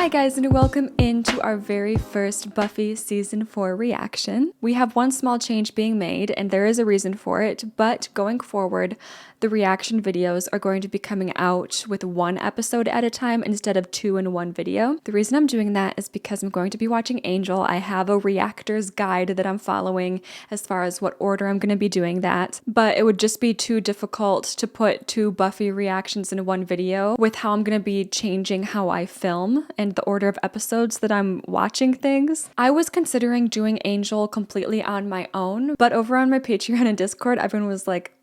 Hi guys, and welcome into our very first Buffy Season 4 reaction. We have one small change being made, and there is a reason for it, but going forward, the reaction videos are going to be coming out with one episode at a time instead of two in one video. The reason I'm doing that is because I'm going to be watching Angel. I have a reactor's guide that I'm following as far as what order I'm going to be doing that, but it would just be too difficult to put two Buffy reactions in one video with how I'm going to be changing how I film and the order of episodes that I'm watching things. I was considering doing Angel completely on my own, but over on my Patreon and Discord, everyone was like,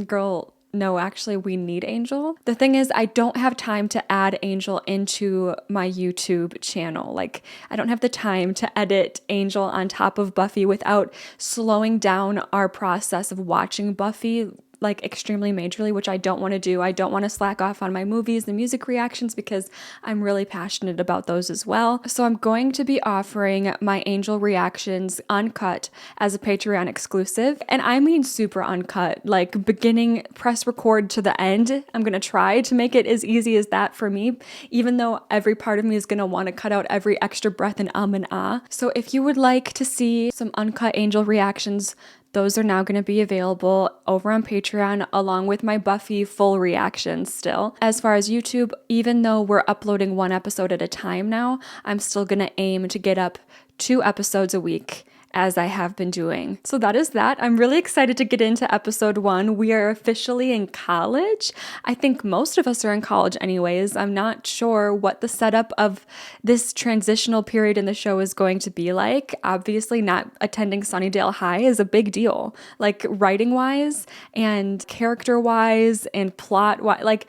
girl, no, actually, we need Angel. The thing is, I don't have time to add Angel into my YouTube channel. Like, I don't have the time to edit Angel on top of Buffy without slowing down our process of watching Buffy like extremely majorly, which I don't want to do. I don't want to slack off on my movies and music reactions because I'm really passionate about those as well. So I'm going to be offering my Angel reactions uncut as a Patreon exclusive. And I mean super uncut, like beginning press record to the end. I'm going to try to make it as easy as that for me, even though every part of me is going to want to cut out every extra breath and and ah. So if you would like to see some uncut Angel reactions, those are now going to be available over on Patreon along with my Buffy full reactions still. As far as YouTube, even though we're uploading one episode at a time now, I'm still going to aim to get up 2 episodes a week as I have been doing. So that is that. I'm really excited to get into episode 1. We are officially in college. I think most of us are in college anyways. I'm not sure what the setup of this transitional period in the show is going to be like. Obviously, not attending Sunnydale High is a big deal. Like writing wise and character wise and plot wise, like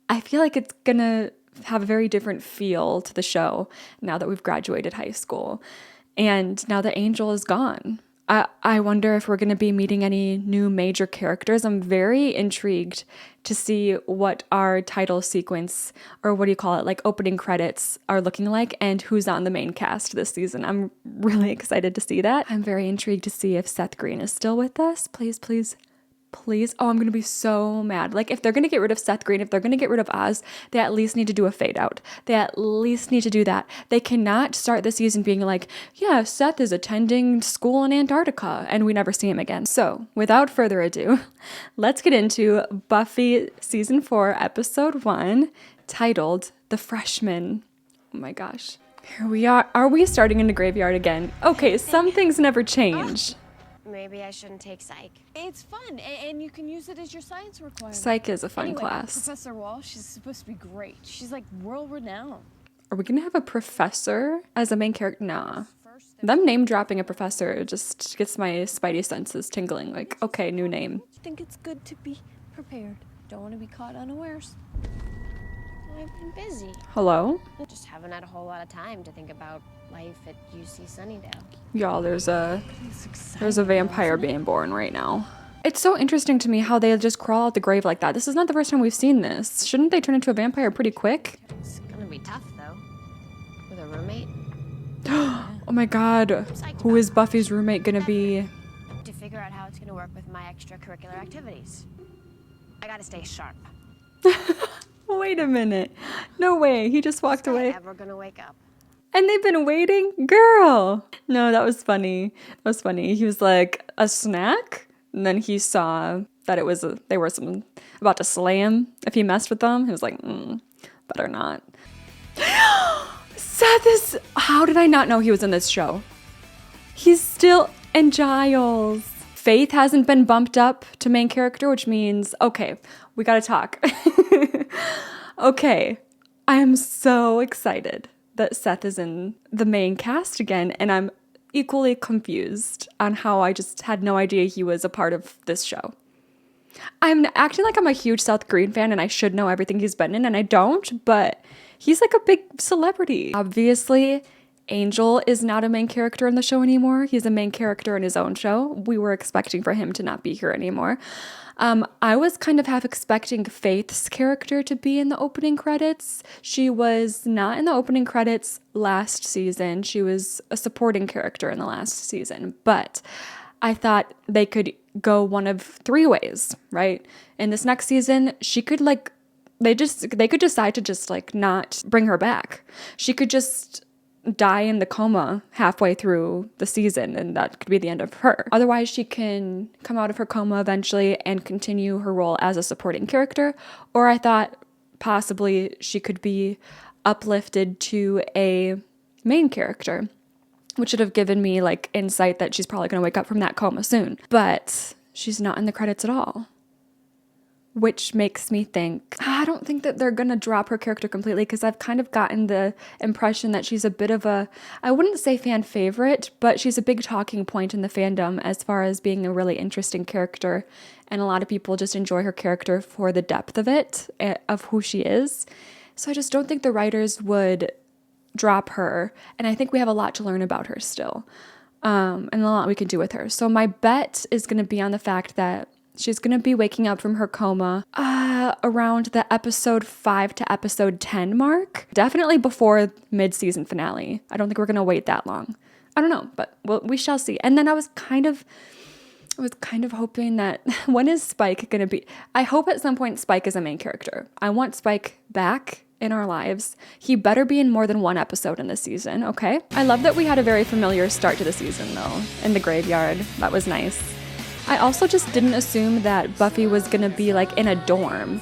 I feel like it's gonna have a very different feel to the show now that we've graduated high school. And now that Angel is gone, I wonder if we're going to be meeting any new major characters. I'm very intrigued to see what our title sequence, or what do you call it, like opening credits are looking like and who's on the main cast this season. I'm really excited to see that. I'm very intrigued to see if Seth Green is still with us. Please, please. Please. Oh, I'm going to be so mad. Like, if they're going to get rid of Seth Green, if they're going to get rid of Oz, they at least need to do a fade out. They at least need to do that. They cannot start the season being like, yeah, Seth is attending school in Antarctica, and we never see him again. So, without further ado, let's get into Buffy Season 4, Episode 1, titled The Freshman. Oh my gosh. Here we are. Are we starting in the graveyard again? Okay, some things never change. Maybe I shouldn't take psych. It's fun, and you can use it as your science requirement. Psych is a fun anyway, class. Professor Walsh, she's supposed to be great. She's like world-renowned. Are we gonna have a professor as a main character? Nah. Them name dropping a professor just gets my spidey senses tingling. Like, okay, new name. I think it's good to be prepared. Don't want to be caught unawares. I've been busy. Hello? Just haven't had a whole lot of time to think about life at UC Sunnydale. Y'all, there's a vampire being born right now. It's so interesting to me how they just crawl out the grave like that. This is not the first time we've seen this. Shouldn't they turn into a vampire pretty quick? It's gonna be tough, though. With a roommate. Oh my god. Who is Buffy's roommate gonna be? To figure out how it's gonna work with my extracurricular activities. I gotta stay sharp. Wait a minute. No way. He just walked away. Ever gonna wake up? And they've been waiting? Girl! No, that was funny. That was funny. He was like, a snack? And then he saw that it was they were about to slay him if he messed with them. He was like, better not. Seth is... How did I not know he was in this show? He's still... And Giles. Faith hasn't been bumped up to main character, which means... Okay, we gotta talk. Okay, I am so excited that Seth is in the main cast again, and I'm equally confused on how I just had no idea he was a part of this show. I'm acting like I'm a huge Seth Green fan and I should know everything he's been in, and I don't, but he's like a big celebrity. Obviously, Angel is not a main character in the show anymore. He's a main character in his own show. We were expecting for him to not be here anymore. I was kind of half expecting Faith's character to be in the opening credits. She was not in the opening credits last season. She was a supporting character in the last season, but I thought they could go one of 3 ways, right? In this next season, she could like they could decide to just like not bring her back. She could just die in the coma halfway through the season, and that could be the end of her. Otherwise, she can come out of her coma eventually and continue her role as a supporting character. Or I thought possibly she could be uplifted to a main character, which would have given me like insight that she's probably going to wake up from that coma soon. But she's not in the credits at all, which makes me think, I don't think that they're going to drop her character completely, because I've kind of gotten the impression that she's a bit of a, I wouldn't say fan favorite, but she's a big talking point in the fandom as far as being a really interesting character. And a lot of people just enjoy her character for the depth of it, of who she is. So I just don't think the writers would drop her. And I think we have a lot to learn about her still, and a lot we can do with her. So my bet is going to be on the fact that she's going to be waking up from her coma around the episode 5 to episode 10 mark. Definitely before mid-season finale. I don't think we're going to wait that long. I don't know, but we shall see. And then I was kind of hoping that, when is Spike going to be? I hope at some point Spike is a main character. I want Spike back in our lives. He better be in more than one episode in this season, okay? I love that we had a very familiar start to the season, though, in the graveyard. That was nice. I also just didn't assume that Buffy was gonna be like in a dorm.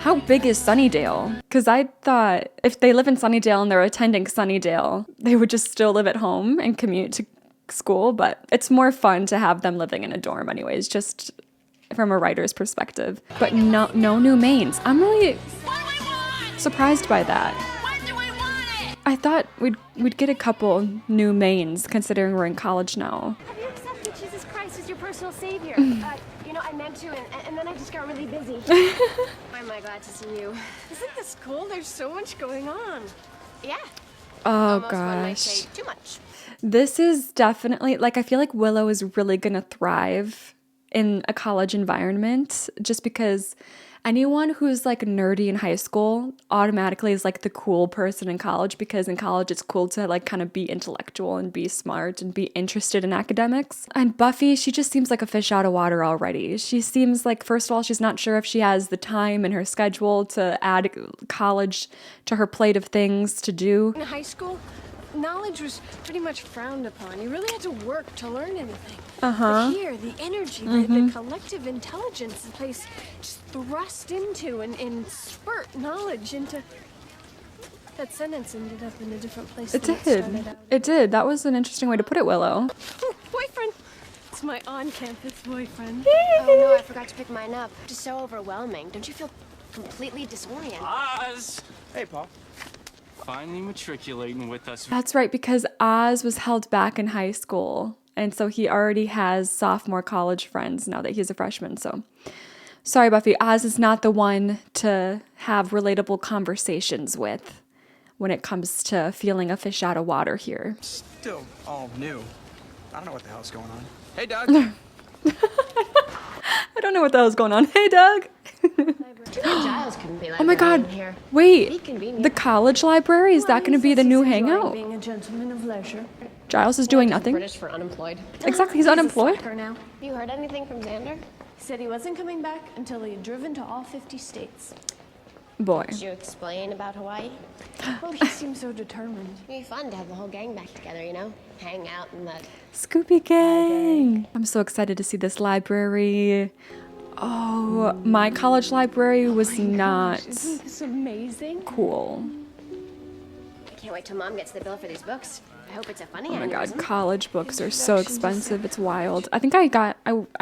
How big is Sunnydale? Because I thought if they live in Sunnydale and they're attending Sunnydale, they would just still live at home and commute to school, but it's more fun to have them living in a dorm anyways, just from a writer's perspective. But no new mains. I'm really surprised by that. I thought we'd get a couple new mains considering we're in college now. Have you accepted Jesus Christ as your personal savior? I meant to, and then I just got really busy. I'm glad to see you. Isn't this cool? There's so much going on. Yeah. Oh Almost one might gosh. say too much. This is definitely, like, I feel like Willow is really gonna thrive in a college environment, just because anyone who's like nerdy in high school automatically is like the cool person in college, because in college it's cool to like kind of be intellectual and be smart and be interested in academics. And Buffy, she just seems like a fish out of water already. She seems like, first of all, she's not sure if she has the time in her schedule to add college to her plate of things to do. In high school, knowledge was pretty much frowned upon. You really had to work to learn anything. But here, the energy, the collective intelligence, the place just thrust into and spurt knowledge into... That sentence ended up in a different place It than did. it started out. It did. That was an interesting way to put it, Willow. Ooh, boyfriend! It's my on-campus boyfriend. Oh no, I forgot to pick mine up. Just so overwhelming. Don't you feel completely disoriented? Oz! Hey, Paul. Finally matriculating with us. That's right, because Oz was held back in high school, and so he already has sophomore college friends now that he's a freshman. So, sorry, Buffy, Oz is not the one to have relatable conversations with when it comes to feeling a fish out of water here. Still all new. I don't know what the hell's going on. Hey, Doug. I don't know what the hell's going on. Hey, Doug. Giles couldn't be like Oh my God. here. Wait, Convenient. the college library, is that going to be the new hangout? Being a gentleman of leisure. Giles is doing nothing. British for unemployed. Exactly, he's unemployed. Slacker now. You heard anything from Xander? He said he wasn't coming back until he had driven to all 50 states. Boy. Did you explain about Hawaii? Well, he seemed so determined. It'd be fun to have the whole gang back together, hang out in the... Scooby Gang. I'm so excited to see this library. Oh, my college library was not Isn't this amazing? cool. I can't wait till Mom gets the bill for these books. I hope it's a funny Oh my God, aneurysm. college books are so expensive. It's wild. I think I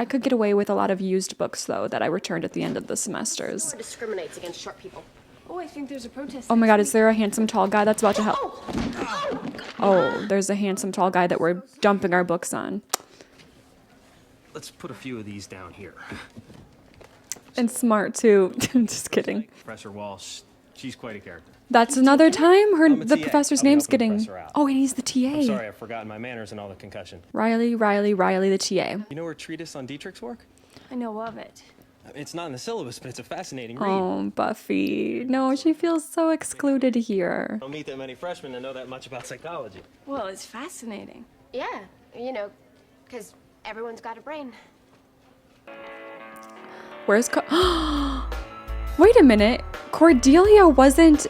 could get away with a lot of used books though that I returned at the end of the semesters. Who discriminates against short people? Oh, I think there's a protest. Oh my next God, week. is there a handsome tall guy that's about to help? Oh, there's a handsome tall guy that we're dumping our books on. Let's put a few of these down here. And smart too. Just kidding. Professor Walsh, she's quite a character. That's another time I'm a the TA. professor's I'll be name's helping the getting. professor out. Oh, and he's the TA. I'm sorry, I've forgotten my manners and all the concussion. Riley, the TA. You know her treatise on Dietrich's work? I know of it. It's not in the syllabus, but it's a fascinating read. Oh, Buffy. No, she feels so excluded here. I don't meet that many freshmen that know that much about psychology. Well, it's fascinating. Yeah, because everyone's got a brain. Where's Wait a minute. Cordelia wasn't...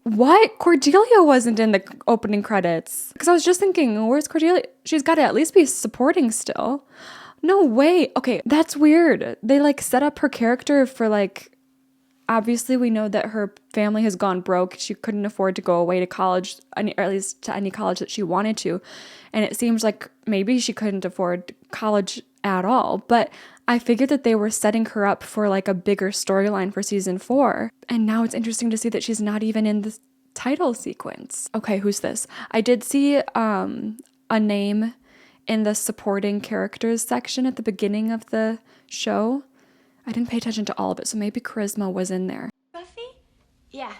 What? Cordelia wasn't in the opening credits. Because I was just thinking, where's Cordelia? She's got to at least be supporting still. No way. Okay, that's weird. They like set up her character for like... Obviously, we know that her family has gone broke. She couldn't afford to go away to college, or at least to any college that she wanted to. And it seems like maybe she couldn't afford college at all. But I figured that they were setting her up for like a bigger storyline for season 4. And now it's interesting to see that she's not even in the title sequence. Okay, who's this? I did see a name in the supporting characters section at the beginning of the show. I didn't pay attention to all of it, so maybe Charisma was in there. Buffy? Yeah.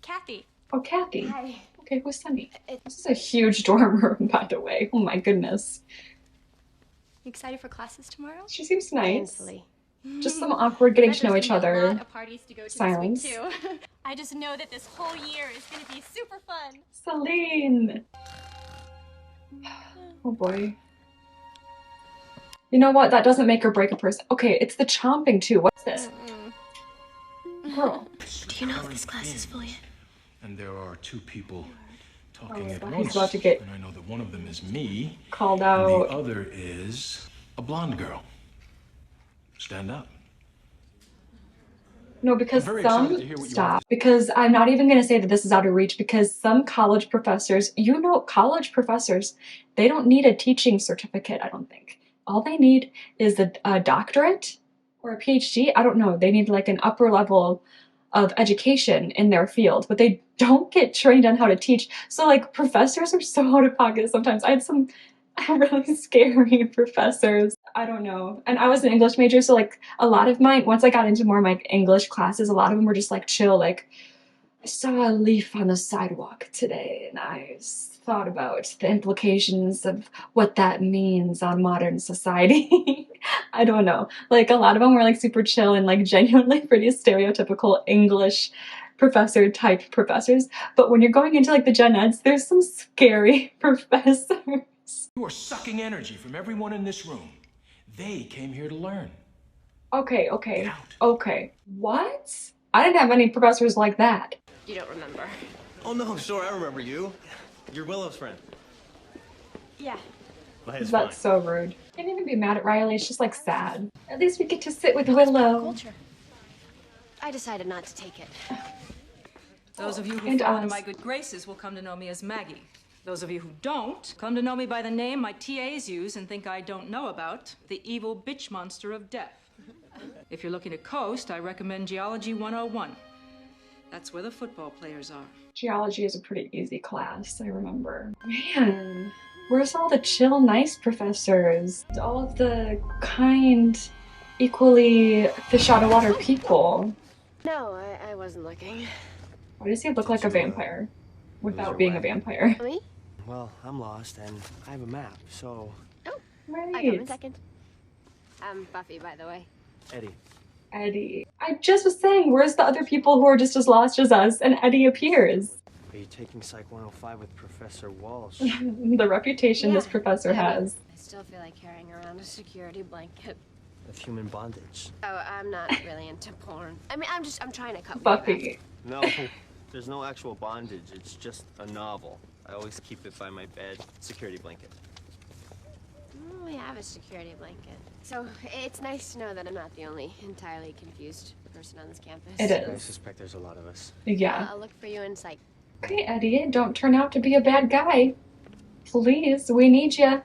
Kathy. Oh, Kathy. Hi. Okay, who's Sunny? This is a huge dorm room, by the way. Oh my goodness. You excited for classes tomorrow? She seems nice. Painfully. Just some awkward getting to know each There's gonna be a other. lot of parties to go to Silence. this week, too. I just know that this whole year is going to be super fun. Celine. Oh boy. You know what? That doesn't make or break a person. Okay, it's the chomping too. What's this? Girl. Do you know if this class is full yet? And there are 2 people talking at He's once. about to get And I know that one of them is me. called And out. the other is a blonde girl. Stand up. No, because I'm very excited some to hear what you stop. have Because I'm not even gonna say that this is out of reach. Because some college professors, you know, college professors, they don't need a teaching certificate. I don't think. All they need is a doctorate or a PhD. I don't know. They need like an upper level of education in their field, but they don't get trained on how to teach. So like professors are so out of pocket sometimes. I had some really scary professors. I don't know. And I was an English major, so like a lot of once I got into more of my English classes, a lot of them were just like chill, like, I saw a leaf on the sidewalk today and I thought about the implications of what that means on modern society. I don't know. Like a lot of them were like super chill and like genuinely pretty stereotypical English professor type professors. But when you're going into like the gen eds, there's some scary professors. You are sucking energy from everyone in this room. They came here to learn. Okay. Get out. Okay. What? I didn't have any professors like that. You don't remember. Oh no, sure, I remember you. You're Willow's friend. Yeah. Well, hey, it's That's fine. so rude. Can't even be mad at Riley. It's just like sad. At least we get to sit with Willow. Culture. I decided not to take it. Those of you who And fall into us. my good graces will come to know me as Maggie. Those of you who don't come to know me by the name my TAs use and think I don't know about, the evil bitch monster of death. If you're looking to coast, I recommend Geology 101. That's where the football players are. Geology is a pretty easy class, I remember. Man, where's all the chill, nice professors? All of the kind, equally fish out of water people. No, I wasn't looking. Why does he look like a vampire without being a vampire? Me? Well, I'm lost and I have a map, so... Oh, I come Right. in second. I'm Buffy, by the way. Eddie. I just was saying, where's the other people who are just as lost as us? And Eddie appears. Are you taking Psych 105 with Professor Walsh? The reputation this professor has. I still feel like carrying around a security blanket. Of human bondage. Oh, I'm not really into porn. I mean, I'm trying to cut weight Buffy. No, there's no actual bondage. It's just a novel. I always keep it by my bed. Security blanket. We have a security blanket. So it's nice to know that I'm not the only entirely confused person on this campus. It I is. suspect there's a lot of us. Yeah. I'll look for you in psych. Okay, Eddie, don't turn out to be a bad guy. Please, we need you.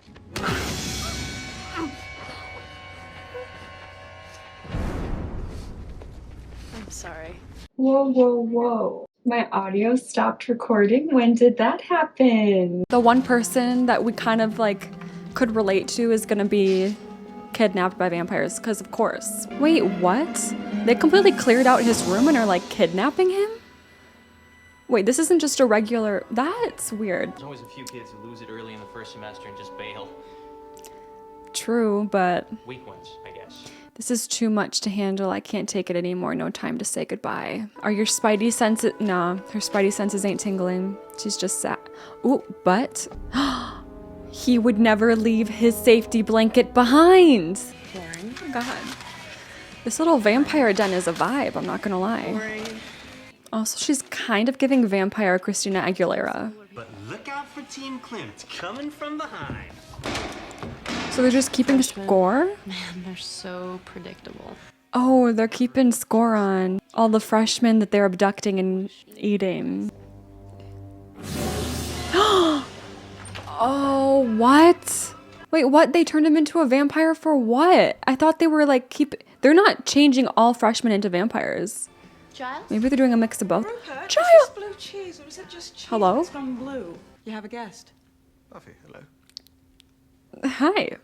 I'm sorry. Whoa. My audio stopped recording. When did that happen? The one person that we kind of like could relate to is gonna be kidnapped by vampires, because of course. Wait, what? They completely cleared out his room and are like kidnapping him? Wait, this isn't just a regular... That's weird. There's always a few kids who lose it early in the first semester and just bail. True, but Weak ones, I guess. this is too much to handle. I can't take it anymore. No time to say goodbye. Are your spidey senses... Nah, her spidey senses ain't tingling. She's just sad. Ooh, but... he would never leave his safety blanket behind. Oh, God. This little vampire den is a vibe, I'm not gonna lie. Also, she's kind of giving vampire Christina Aguilera. But look out for Team Klimt coming from behind. So they're just keeping score? Man, they're so predictable. Oh, they're keeping score on all the freshmen that they're abducting and eating. Oh, what? Wait, what? They turned him into a vampire for what? I thought they were like they're not changing all freshmen into vampires. Giles? Maybe they're doing a mix of both. Rupert, Giles! is this blue cheese or is it just cheese? Hello? It's gone blue. You have a guest. Buffy, hello. Hi.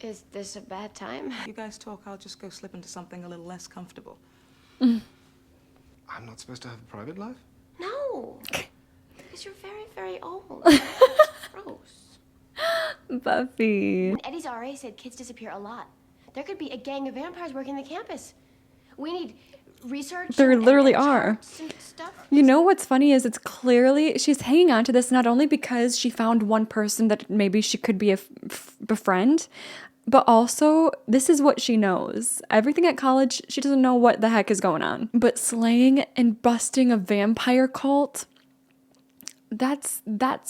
Is this a bad time? You guys talk, I'll just go slip into something a little less comfortable. I'm not supposed to have a private life? No. Because you're very, very old. Gross. Buffy. When Eddie's RA said kids disappear a lot. There could be a gang of vampires working the campus. We need research. There and literally are. charts and stuff. You know what's funny is it's clearly she's hanging on to this not only because she found one person that maybe she could be befriend, but also this is what she knows. Everything at college, she doesn't know what the heck is going on. But slaying and busting a vampire cult, that's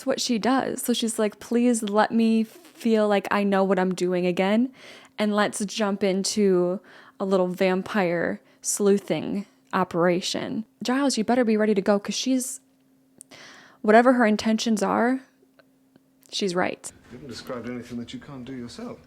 what she does. So she's like, please let me feel like I know what I'm doing again, and let's jump into a little vampire sleuthing operation. Giles, you better be ready to go because she's, whatever her intentions are, she's right. You haven't described anything that you can't do yourself.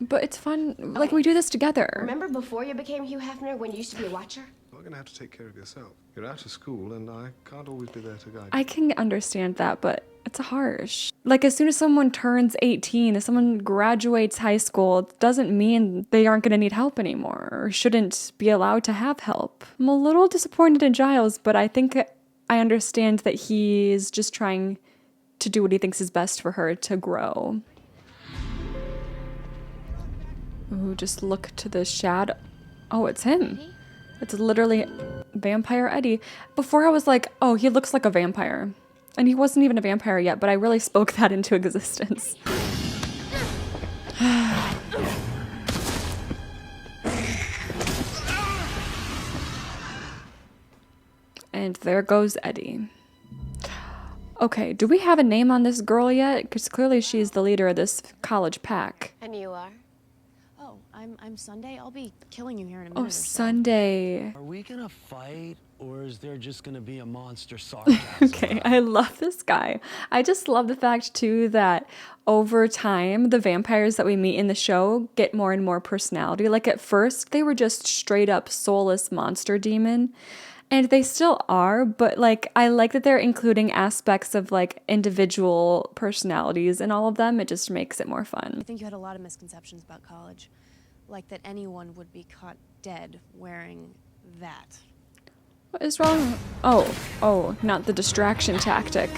But it's fun. Like, we do this together. Remember before you became Hugh Hefner when you used to be a watcher? You're going to have to take care of yourself. You're out of school and I can't always be there to guide you. I can understand that, but it's harsh. Like, as soon as someone turns 18, if someone graduates high school, it doesn't mean they aren't going to need help anymore or shouldn't be allowed to have help. I'm a little disappointed in Giles, but I think I understand that he's just trying to do what he thinks is best for her to grow. Ooh, just look to the shadow. Oh, it's him. It's literally Vampire Eddie. Before I was like, oh, he looks like a vampire. And he wasn't even a vampire yet, but I really spoke that into existence. And there goes Eddie. Okay, do we have a name on this girl yet? Because clearly she's the leader of this college pack. And you are? Oh, I'm Sunday. I'll be killing you here in a minute Oh, or so. Sunday. Are we gonna fight, or is there just gonna be a monster sarcasm? Okay, I love this guy. I just love the fact, too, that over time, the vampires that we meet in the show get more and more personality. Like, at first, they were just straight up soulless monster demon. And they still are, but, like, I like that they're including aspects of, like, individual personalities in all of them. It just makes it more fun. I think you had a lot of misconceptions about college. Like that anyone would be caught dead wearing that. What is wrong? Oh, not the distraction tactic.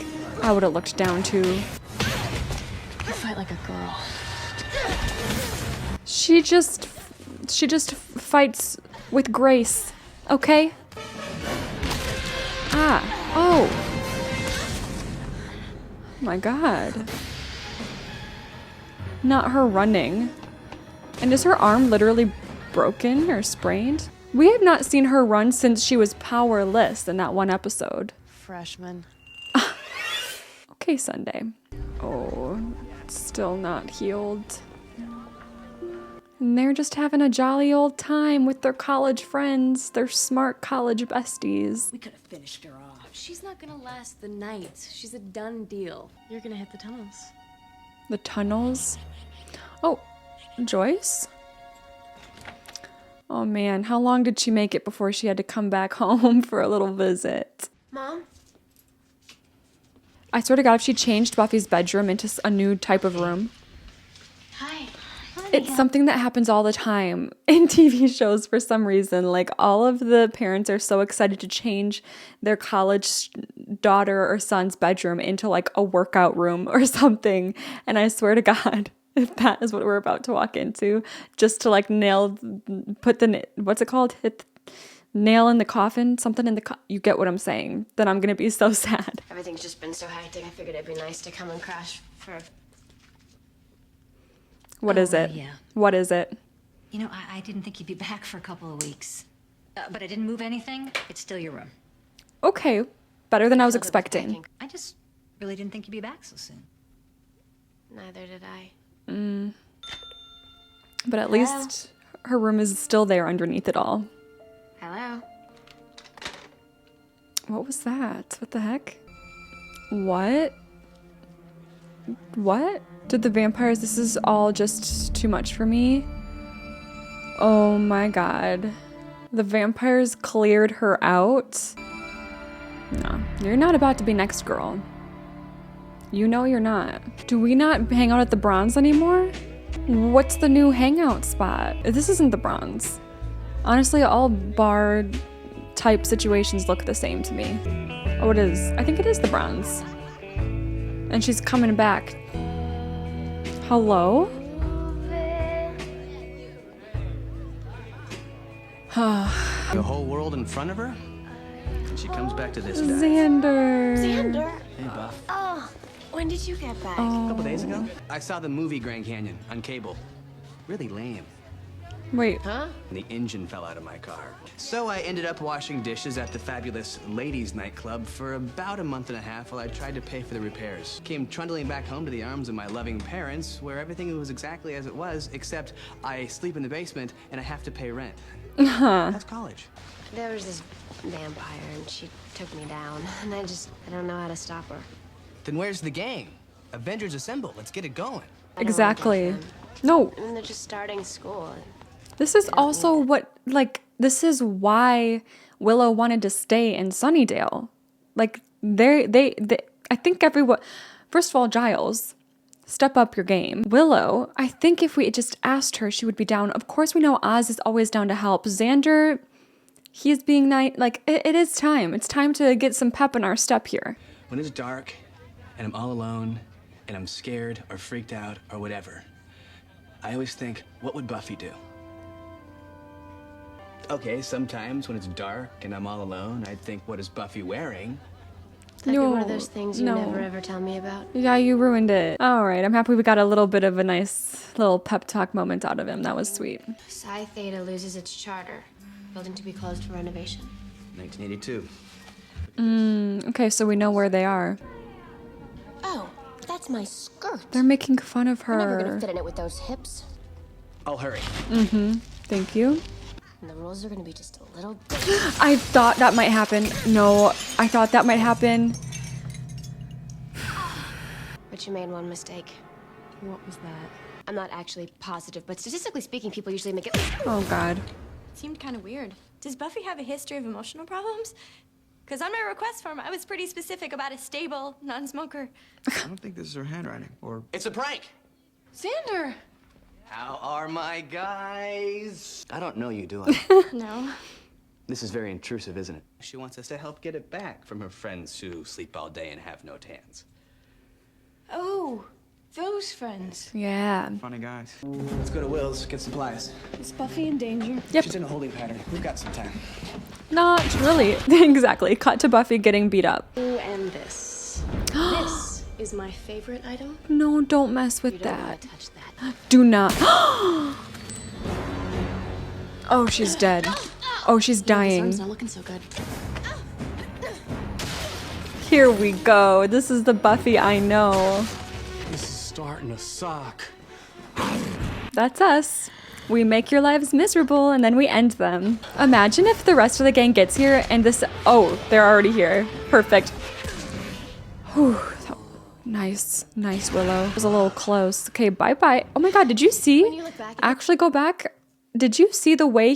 I would have looked down too. You fight like a girl. She just fights with grace, okay? Oh my god. Not her running. And is her arm literally broken or sprained? We have not seen her run since she was powerless in that one episode. Freshman. Okay, Sunday. Oh, still not healed. And they're just having a jolly old time with their college friends, their smart college besties. We could have finished her off. She's not gonna last the night. She's a done deal. You're gonna hit the tunnels. The tunnels? Oh, Joyce? Oh man, how long did she make it before she had to come back home for a little visit? Mom? I swear to God, if she changed Buffy's bedroom into a new type of room. Hi. It's something that happens all the time in TV shows for some reason. Like, all of the parents are so excited to change their college daughter or son's bedroom into like a workout room or something. And I swear to God, if that is what we're about to walk into, just to like put the, what's it called? Hit the nail in the coffin, something in the, you get what I'm saying, then I'm going to be so sad. Everything's just been so hectic. I figured it'd be nice to come and crash for... What is it? Yeah. What is it? You know, I didn't think you'd be back for a couple of weeks. But I didn't move anything. It's still your room. Okay, better than I was expecting. I just really didn't think you'd be back so soon. Neither did I. But at least her room is still there underneath it all. Hello? What was that? What the heck? What? What? Did the vampires... This is all just too much for me. Oh my god. The vampires cleared her out? No, you're not about to be next, girl. You know you're not. Do we not hang out at the Bronze anymore? What's the new hangout spot? This isn't the Bronze. Honestly, all bar type situations look the same to me. Oh, it is. I think it is the Bronze. And she's coming back. Hello? The whole world in front of her? And she comes back to this guy. Xander. Xander? Hey, Buff. Oh, when did you get back? A couple days ago. I saw the movie Grand Canyon on cable. Really lame. Wait. Huh? And the engine fell out of my car. So I ended up washing dishes at the fabulous ladies nightclub for about a month and a half while I tried to pay for the repairs. Came trundling back home to the arms of my loving parents where everything was exactly as it was, except I sleep in the basement and I have to pay rent. That's college. There was this vampire and she took me down. And I don't know how to stop her. Then where's the gang? Avengers Assemble. Let's get it going. Exactly. No. And they're just starting school. This is also what, like, this is why Willow wanted to stay in Sunnydale. Like, I think everyone, first of all, Giles, step up your game. Willow, I think if we just asked her, she would be down. Of course, we know Oz is always down to help. Xander, he is being nice. Like, it is time. It's time to get some pep in our step here. When it's dark and I'm all alone and I'm scared or freaked out or whatever, I always think, what would Buffy do? Okay, sometimes when it's dark and I'm all alone, I'd think, what is Buffy wearing? That'd be one of those things you never ever tell me about. Yeah, you ruined it. All right, I'm happy we got a little bit of a nice little pep talk moment out of him. That was sweet. Psi Theta loses its charter. Building to be closed for renovation. 1982. Okay, so we know where they are. Oh, that's my skirt. They're making fun of her. I'm never gonna fit in it with those hips. I'll hurry. Thank you. And the rules are gonna be just a little I thought that might happen. No, I thought that might happen. But you made one mistake. What was that? I'm not actually positive, but statistically speaking, people usually make it. Oh, God. It seemed kind of weird. Does Buffy have a history of emotional problems? Because on my request form, I was pretty specific about a stable non-smoker. I don't think this is her handwriting, or... It's a prank! Xander! How are my guys? I don't know you, do I? No. This is very intrusive, isn't it? She wants us to help get it back from her friends who sleep all day and have no tans. Oh, those friends. Yeah. Funny guys. Let's go to Will's, get supplies. Is Buffy in danger? Yep. She's in a holding pattern. We've got some time. Not really. Exactly. Cut to Buffy getting beat up. Ooh, and this. This is my favorite item. No, don't mess with that. Don't touch that. Do not. Oh, she's dead. Oh, she's dying. This arm's not looking so good. Here we go. This is the Buffy I know. This is starting to suck. That's us. We make your lives miserable and then we end them. Imagine if the rest of the gang gets here and this... Oh, they're already here. Perfect. Whew. Nice. Nice, Willow. It was a little close. Okay, bye-bye. Oh my god, did you see? When you look back Actually, go back. Did you see the way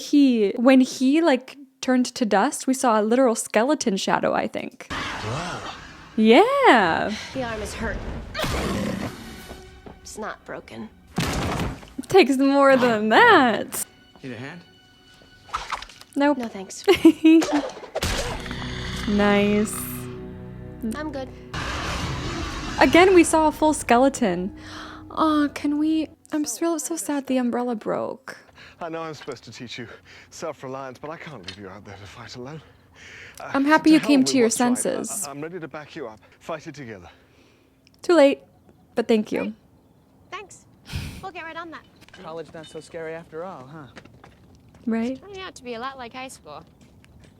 when he, like, turned to dust? We saw a literal skeleton shadow, I think. Wow. Yeah. The arm is hurt. It's not broken. It takes more than that. Need a hand? Nope. No thanks. Nice. I'm good. Again, we saw a full skeleton. Oh, can we... I'm so sad the umbrella broke. I know I'm supposed to teach you self-reliance, but I can't leave you out there to fight alone. I'm happy you hell came with to your what's right. senses. I'm ready to back you up. Fight it together. Too late, but thank you. Thanks. We'll get right on that. College not so scary after all, huh? Right? Turning out to be a lot like high school,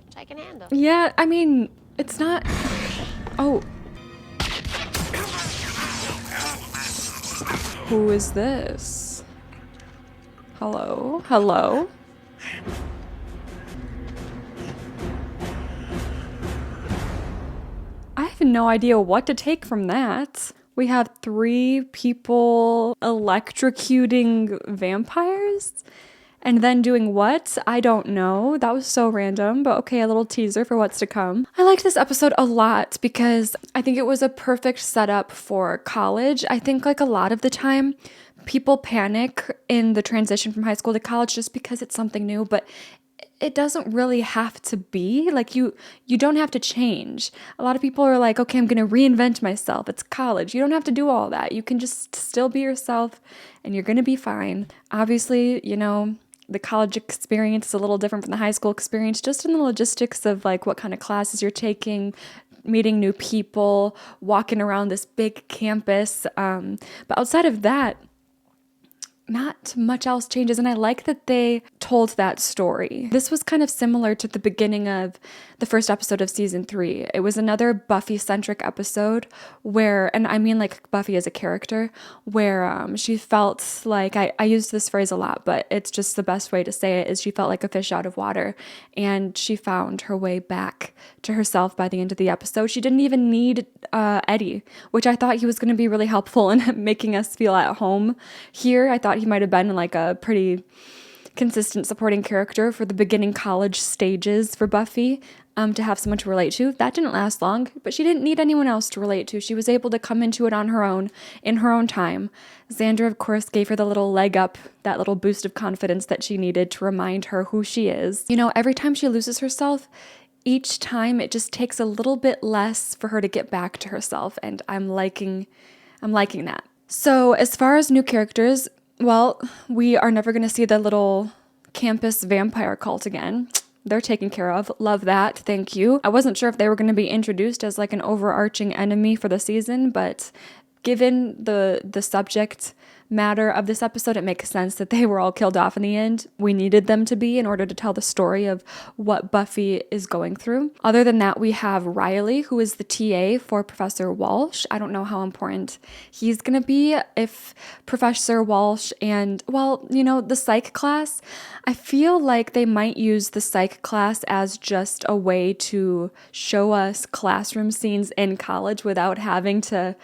which I can handle. Yeah, I mean, it's not... Oh. Who is this? Hello? Hello? I have no idea what to take from that. We have 3 people electrocuting vampires? And then doing what? I don't know. That was so random, but okay, a little teaser for what's to come. I liked this episode a lot because I think it was a perfect setup for college. I think like a lot of the time, people panic in the transition from high school to college just because it's something new, but it doesn't really have to be. Like you don't have to change. A lot of people are like, okay, I'm going to reinvent myself. It's college. You don't have to do all that. You can just still be yourself and you're going to be fine. Obviously, you know, the college experience is a little different from the high school experience, just in the logistics of like what kind of classes you're taking, meeting new people, walking around this big campus. But outside of that, not much else changes, and I like that they told that story. This was kind of similar to the beginning of the first episode of season 3. It was another Buffy-centric episode where, and I mean like Buffy as a character, where she felt like, I used this phrase a lot, but it's just the best way to say it, is she felt like a fish out of water, and she found her way back to herself by the end of the episode. She didn't even need Eddie, which I thought he was going to be really helpful in making us feel at home here. I thought he might have been like a pretty consistent supporting character for the beginning college stages for Buffy, to have someone to relate to. That didn't last long, but she didn't need anyone else to relate to. She was able to come into it on her own, in her own time. Xander, of course, gave her the little leg up, that little boost of confidence that she needed to remind her who she is. You know, every time she loses herself, each time it just takes a little bit less for her to get back to herself, and I'm liking that. So as far as new characters, well, we are never going to see the little campus vampire cult again. They're taken care of. Love that. Thank you. I wasn't sure if they were going to be introduced as like an overarching enemy for the season, but given the subject matter of this episode, it makes sense that they were all killed off in the end. We needed them to be in order to tell the story of what Buffy is going through. Other than that, we have Riley, who is the TA for Professor Walsh. I don't know how important he's going to be. If Professor Walsh and, well, you know, the psych class, I feel like they might use the psych class as just a way to show us classroom scenes in college without having to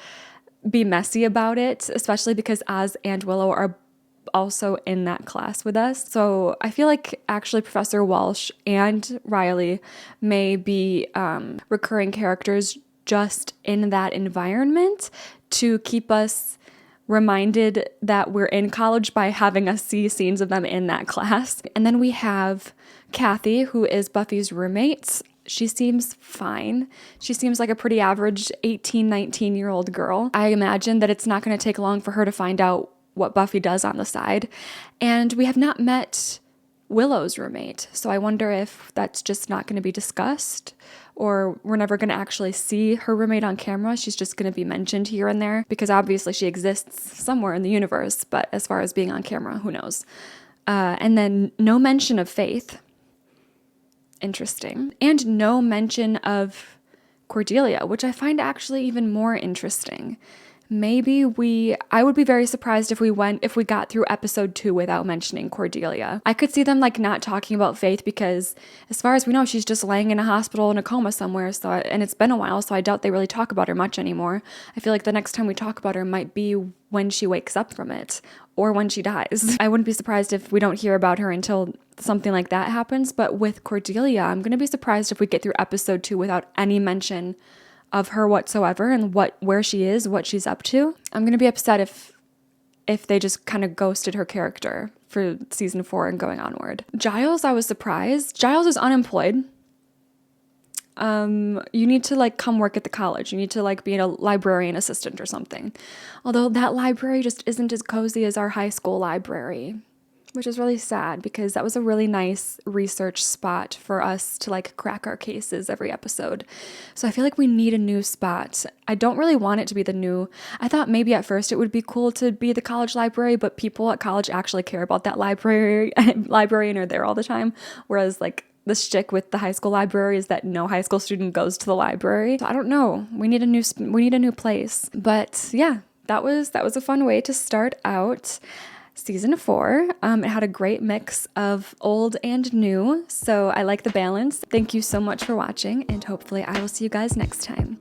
be messy about it, especially because Oz and Willow are also in that class with us. So I feel like actually Professor Walsh and Riley may be recurring characters just in that environment to keep us reminded that we're in college by having us see scenes of them in that class. And then we have Kathy, who is Buffy's roommate. She seems fine. She seems like a pretty average 18, 19-year-old girl. I imagine that it's not going to take long for her to find out what Buffy does on the side. And we have not met Willow's roommate, so I wonder if that's just not going to be discussed, or we're never going to actually see her roommate on camera. She's just going to be mentioned here and there, because obviously she exists somewhere in the universe, but as far as being on camera, who knows? And then no mention of Faith. Interesting. And no mention of Cordelia, which I find actually even more interesting. Maybe I would be very surprised if we got through episode 2 without mentioning Cordelia. I could see them like not talking about Faith because as far as we know, she's just laying in a hospital in a coma somewhere. And it's been a while, so I doubt they really talk about her much anymore. I feel like the next time we talk about her might be when she wakes up from it or when she dies. I wouldn't be surprised if we don't hear about her until something like that happens. But with Cordelia, I'm going to be surprised if we get through episode 2 without any mention of her whatsoever and where she is, what she's up to. I'm going to be upset if they just kind of ghosted her character for season 4 and going onward. Giles, I was surprised. Giles is unemployed. You need to like come work at the college. You need to like be a librarian assistant or something. Although that library just isn't as cozy as our high school library. which is really sad because that was a really nice research spot for us to like crack our cases every episode. So I feel like we need a new spot. I don't really want it to be the new, I thought maybe at first it would be cool to be the college library, but people at college actually care about that library and are there all the time. Whereas like the shtick with the high school library is that no high school student goes to the library. So I don't know. We need a new place. But yeah, that was a fun way to start out season 4. It had a great mix of old and new, so I like the balance. Thank you so much for watching, and hopefully I will see you guys next time.